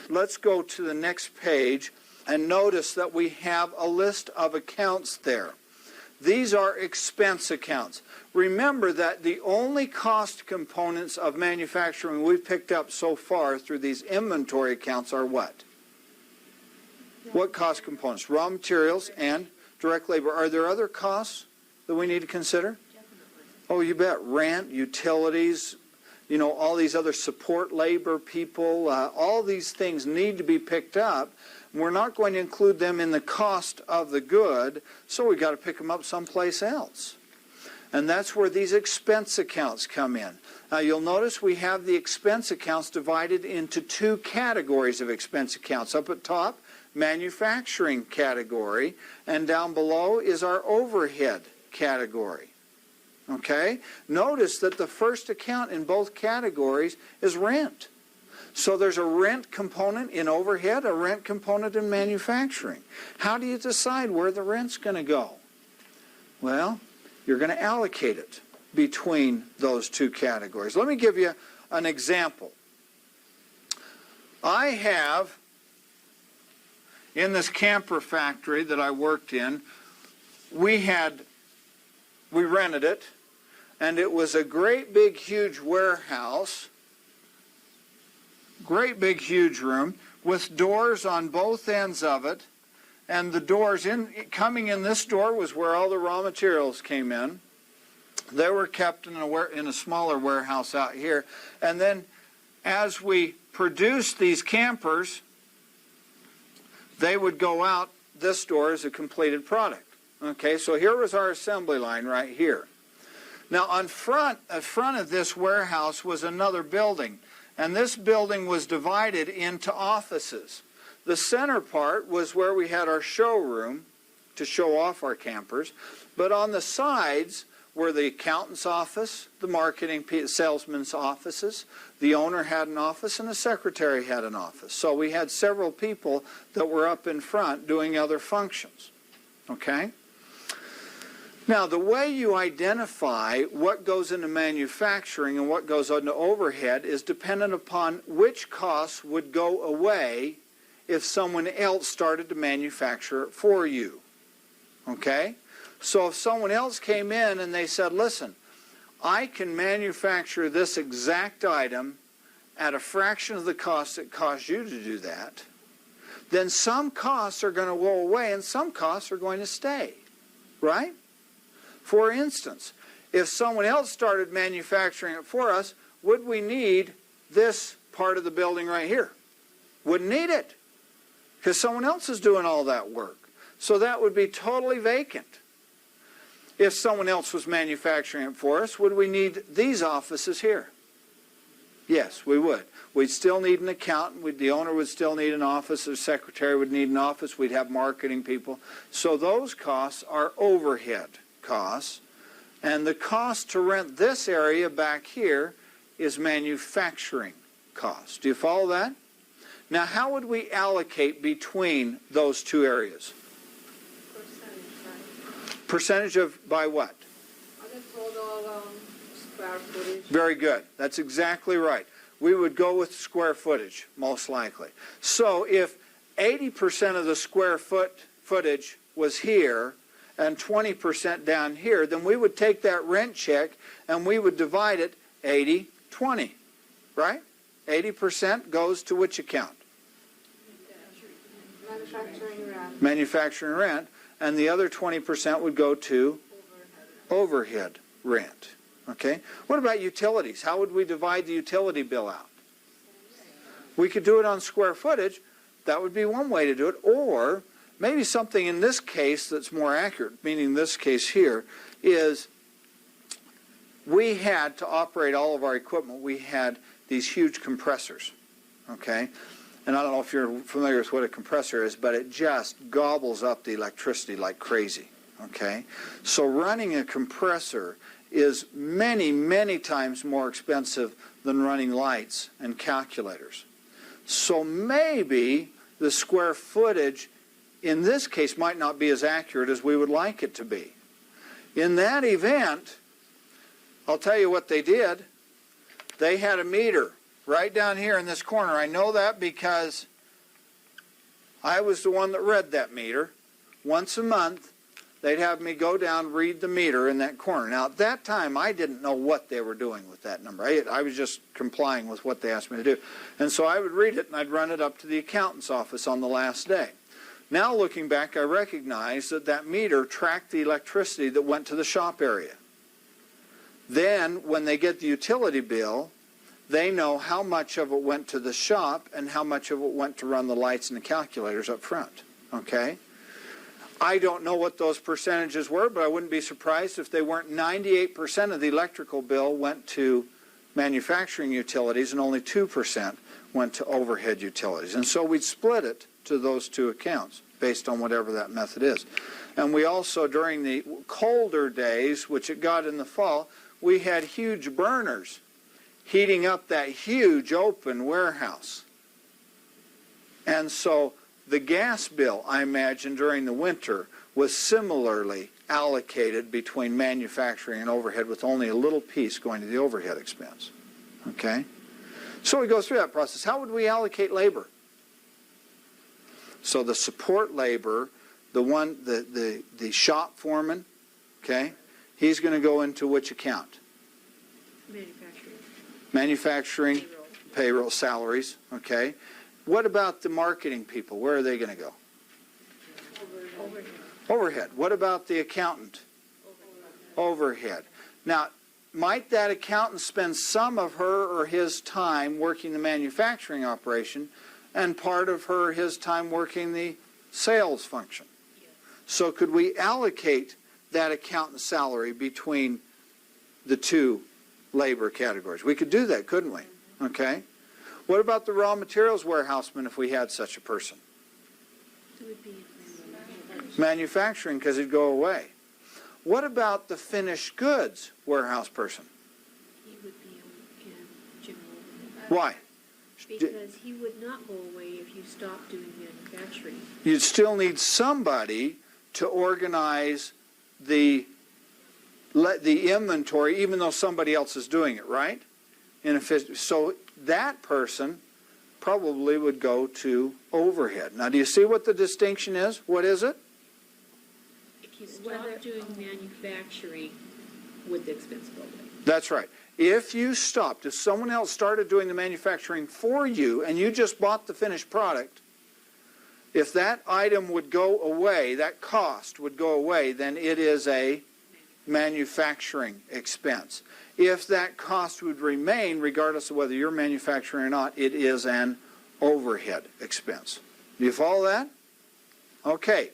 Let's go to the next page and notice that we have a list of accounts there. These are expense accounts. Remember that the only cost components of manufacturing we've picked up so far through these inventory accounts are what? What cost components? Raw materials and direct labor. Are there other costs that we need to consider? Oh, you bet. Rent, utilities, all these other support labor people, all these things need to be picked up. We're not going to include them in the cost of the good, so we've got to pick them up someplace else. And that's where these expense accounts come in. Now you'll notice we have the expense accounts divided into two categories of expense accounts. Up at top, manufacturing category, and down below is our overhead category. Okay? Notice that the first account in both categories is rent. So there's a rent component in overhead, a rent component in manufacturing. How do you decide where the rent's going to go? Well, you're going to allocate it between those two categories. Let me give you an example. I have, in this camper factory that I worked in, we rented it, and it was a great big huge warehouse, great big huge room with doors on both ends of it, and the doors coming in this door was where all the raw materials came in. They were kept in a smaller warehouse out here, and then as we produced these campers, they would go out this door as a completed product. Okay, so here was our assembly line right here. Now in front of this warehouse was another building, and this building was divided into offices. The center part was where we had our showroom to show off our campers, but on the sides were the accountant's office, the marketing salesman's offices, the owner had an office, and the secretary had an office. So we had several people that were up in front doing other functions. Okay? Now, the way you identify what goes into manufacturing and what goes into overhead is dependent upon which costs would go away if someone else started to manufacture it for you. Okay? So if someone else came in and they said, listen, I can manufacture this exact item at a fraction of the cost it costs you to do that, then some costs are going to go away and some costs are going to stay. Right? For instance, if someone else started manufacturing it for us, would we need this part of the building right here? Wouldn't need it, because someone else is doing all that work. So that would be totally vacant. If someone else was manufacturing it for us, would we need these offices here? Yes, we would. We'd still need an accountant. The owner would still need an office. The secretary would need an office. We'd have marketing people. So those costs are overhead costs. And the cost to rent this area back here is manufacturing costs. Do you follow that? Now, how would we allocate between those two areas? Percentage of, by what? Square footage. Very good. That's exactly right. We would go with square footage, most likely. So if 80% of the square footage was here and 20% down here, then we would take that rent check and we would divide it 80-20, right? 80% goes to which account? Manufacturing rent. Manufacturing rent. And the other 20% would go to overhead rent. Okay? What about utilities? How would we divide the utility bill out? We could do it on square footage. That would be one way to do it. Or maybe something in this case that's more accurate, meaning this case here, is we had to operate all of our equipment. We had these huge compressors. Okay? And I don't know if you're familiar with what a compressor is, but it just gobbles up the electricity like crazy. Okay? So running a compressor is many, many times more expensive than running lights and calculators. So maybe the square footage in this case might not be as accurate as we would like it to be. In that event, I'll tell you what they did. They had a meter right down here in this corner. I know that because I was the one that read that meter. Once a month, they'd have me go down, read the meter in that corner. Now, at that time, I didn't know what they were doing with that number. I was just complying with what they asked me to do. And so I would read it, and I'd run it up to the accountant's office on the last day. Now, looking back, I recognize that that meter tracked the electricity that went to the shop area. Then, when they get the utility bill, they know how much of it went to the shop and how much of it went to run the lights and the calculators up front. Okay? I don't know what those percentages were, but I wouldn't be surprised if they weren't 98% of the electrical bill went to manufacturing utilities and only 2% went to overhead utilities. And so we'd split it to those two accounts based on whatever that method is. And we also, during the colder days, which it got in the fall, we had huge burners heating up that huge open warehouse. And so the gas bill, I imagine, during the winter was similarly allocated between manufacturing and overhead, with only a little piece going to the overhead expense. Okay? So we go through that process. How would we allocate labor? So the support labor, the shop foreman, okay, he's going to go into which account? Manufacturing, payroll, salaries, okay. What about the marketing people? Where are they going to go? Overhead. What about the accountant? Overhead. Now, might that accountant spend some of her or his time working the manufacturing operation and part of her or his time working the sales function? So could we allocate that accountant's salary between the two labor categories? We could do that, couldn't we? Okay. What about the raw materials warehouseman if we had such a person? It would be Manufacturing, because it'd go away. What about the finished goods warehouse person? he would be in general. Why? Because he would not go away if you stopped doing manufacturing. You'd still need somebody to organize the inventory, even though somebody else is doing it, right? So that person probably would go to overhead. Now, do you see what the distinction is? What is it? If you stopped doing manufacturing, would the expense go away? That's right. If you stopped, if someone else started doing the manufacturing for you and you just bought the finished product, if that item would go away, that cost would go away, then it is a manufacturing expense. If that cost would remain, regardless of whether you're manufacturing or not, it is an overhead expense. Do you follow that? Okay.